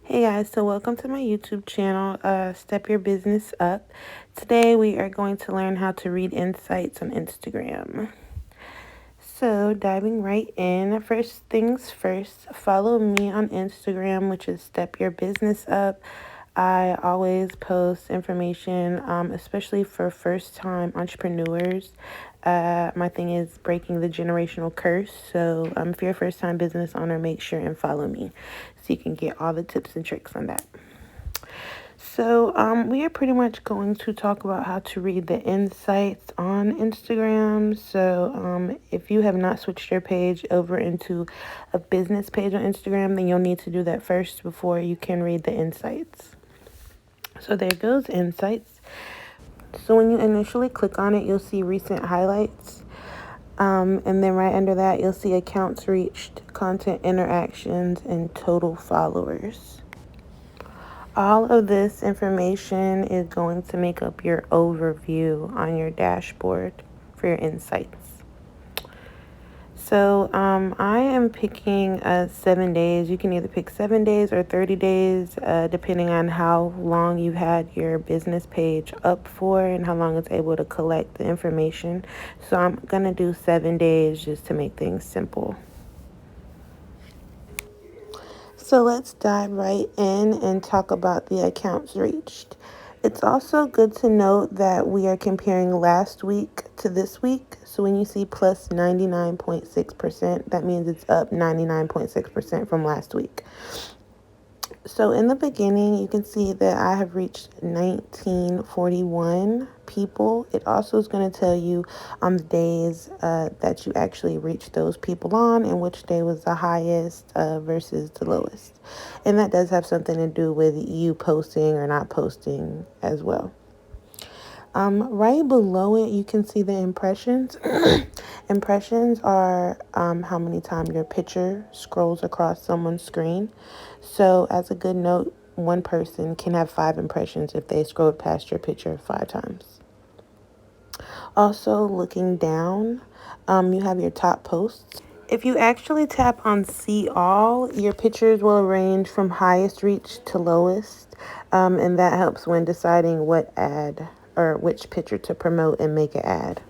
Hey guys, so welcome to my YouTube channel, Step Your Business Up. Today we are going to learn how to read insights on Instagram. So diving right in, first things first, follow me on Instagram, which is Step Your Business Up. I always post information, especially for first-time entrepreneurs. My thing is breaking the generational curse. So if you're a first-time business owner, make sure and follow me so you can get all the tips and tricks on that. So we are pretty much going to talk about how to read the insights on Instagram. So if you have not switched your page over into a business page on Instagram, then you'll need to do that first before you can read the insights. So there goes insights. So when you initially click on it, you'll see recent highlights. And then right under that, you'll see accounts reached, content interactions, and total followers. All of this information is going to make up your overview on your dashboard for your insights. So I am picking 7 days. You can either pick 7 days or 30 days, depending on how long you've had your business page up for and how long it's able to collect the information. So I'm going to do 7 days just to make things simple. So let's dive right in and talk about the accounts reached. It's also good to note that we are comparing last week to this week. So when you see plus 99.6%, that means it's up 99.6% from last week. So in the beginning, you can see that I have reached 1941 people. It also is going to tell you on the days that you actually reached those people on and which day was the highest versus the lowest. And that does have something to do with you posting or not posting as well. Right below it, you can see the impressions. Impressions are how many times your picture scrolls across someone's screen. So as a good note, one person can have 5 impressions if they scrolled past your picture 5 times. Also, looking down, you have your top posts. If you actually tap on See All, your pictures will range from highest reach to lowest, and that helps when deciding what ad or which picture to promote and make an ad.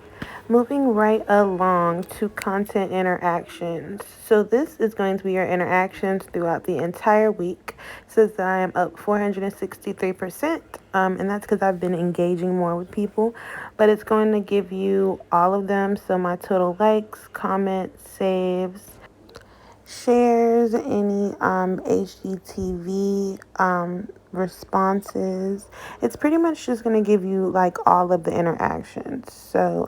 Moving right along to content interactions. So this is going to be your interactions throughout the entire week. It says that I am up 463%, and that's because I've been engaging more with people. But it's going to give you all of them. So my total likes, comments, saves, shares, any HGTV responses. It's pretty much just going to give you like all of the interactions. So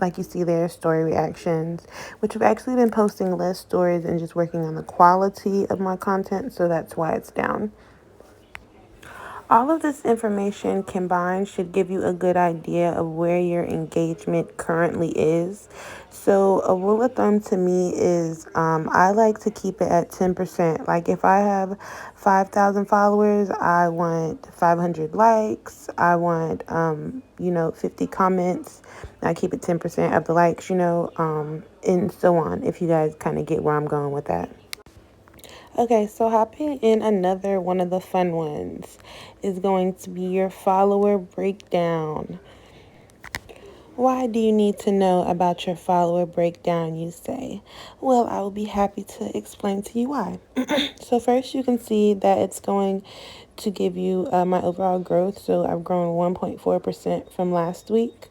like you see there, story reactions, which I've actually been posting less stories and just working on the quality of my content, so that's why it's down. All of this information combined should give you a good idea of where your engagement currently is. So a rule of thumb to me is I like to keep it at 10%. Like if I have 5,000 followers, I want 500 likes. I want, 50 comments. I keep it 10% of the likes, and so on, if you guys kind of get where I'm going with that. Okay, so hopping in another one of the fun ones is going to be your follower breakdown. Why do you need to know about your follower breakdown, you say? Well, I will be happy to explain to you why. So first you can see that it's going to give you my overall growth. So I've grown 1.4% from last week.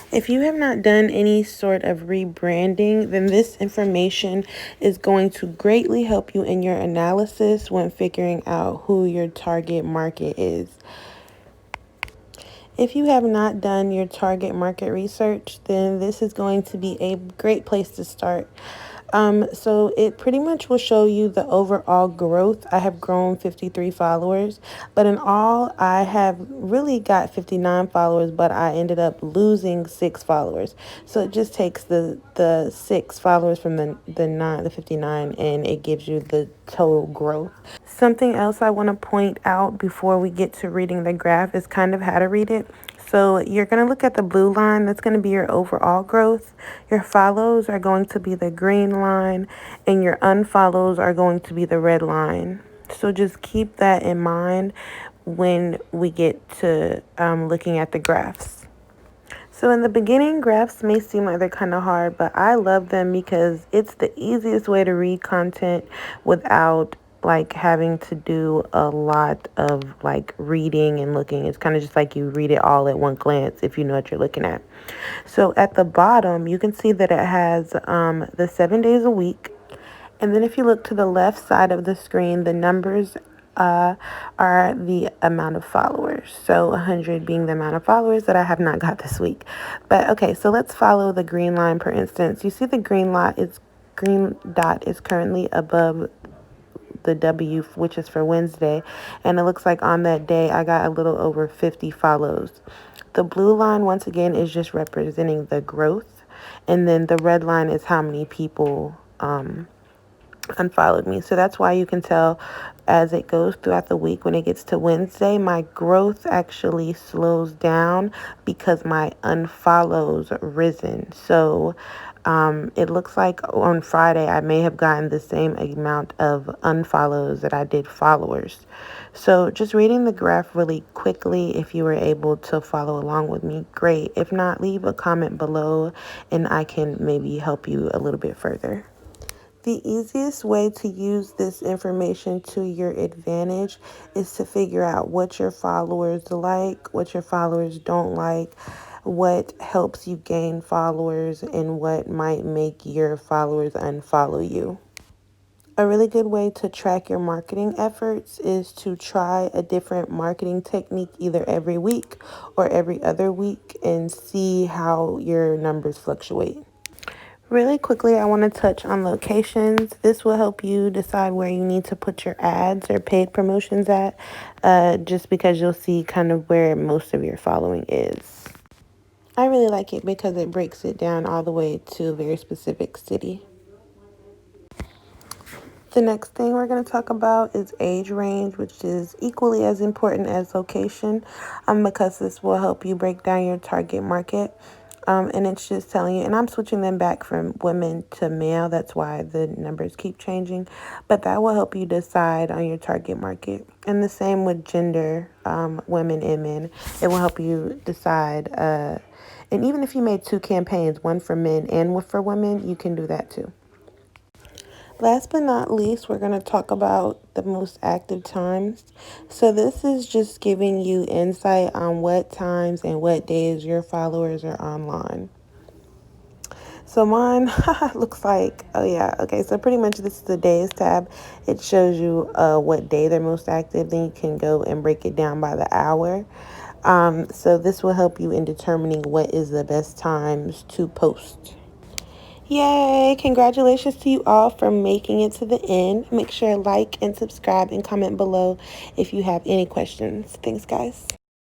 If you have not done any sort of rebranding, then this information is going to greatly help you in your analysis when figuring out who your target market is. If you have not done your target market research, then this is going to be a great place to start. So it pretty much will show you the overall growth. I have grown 53 followers, but in all, I have really got 59 followers, but I ended up losing 6 followers. So it just takes the 6 followers from the 59, and it gives you the total growth. Something else I want to point out before we get to reading the graph is kind of how to read it. So you're going to look at the blue line. That's going to be your overall growth. Your follows are going to be the green line, and your unfollows are going to be the red line. So just keep that in mind when we get to looking at the graphs. So in the beginning, graphs may seem like they're kind of hard, but I love them because it's the easiest way to read content without like having to do a lot of like reading and looking. It's kind of just like you read it all at one glance if you know what you're looking at. So at the bottom, you can see that it has the 7 days a week. And then if you look to the left side of the screen, the numbers are the amount of followers. So 100 being the amount of followers that I have not got this week. But okay, so let's follow the green line, for instance. You see the green dot is currently above the W, which is for Wednesday. And it looks like on that day, I got a little over 50 follows. The blue line, once again, is just representing the growth. And then the red line is how many people unfollowed me. So that's why you can tell as it goes throughout the week, when it gets to Wednesday, my growth actually slows down because my unfollows risen. So it looks like on Friday I may have gotten the same amount of unfollows that I did followers. So just reading the graph really quickly, if you were able to follow along with me, great. If not, leave a comment below and I can maybe help you a little bit further. The easiest way to use this information to your advantage is to figure out what your followers like, what your followers don't like, what helps you gain followers, and what might make your followers unfollow you. A really good way to track your marketing efforts is to try a different marketing technique either every week or every other week and see how your numbers fluctuate. Really quickly, I want to touch on locations. This will help you decide where you need to put your ads or paid promotions at, just because you'll see kind of where most of your following is. I really like it because it breaks it down all the way to a very specific city. The next thing we're going to talk about is age range, which is equally as important as location, because this will help you break down your target market. And it's just telling you, and I'm switching them back from women to male. That's why the numbers keep changing. But that will help you decide on your target market. And the same with gender, women and men. It will help you decide. And even if you made two campaigns, one for men and one for women, you can do that too. Last but not least, we're going to talk about the most active times. So this is just giving you insight on what times and what days your followers are online. So mine looks like, oh yeah, okay, so pretty much this is the days tab. It shows you what day they're most active. Then you can go and break it down by the hour. So this will help you in determining what is the best times to post. Yay! Congratulations to you all for making it to the end. Make sure to like and subscribe and comment below if you have any questions. Thanks, guys.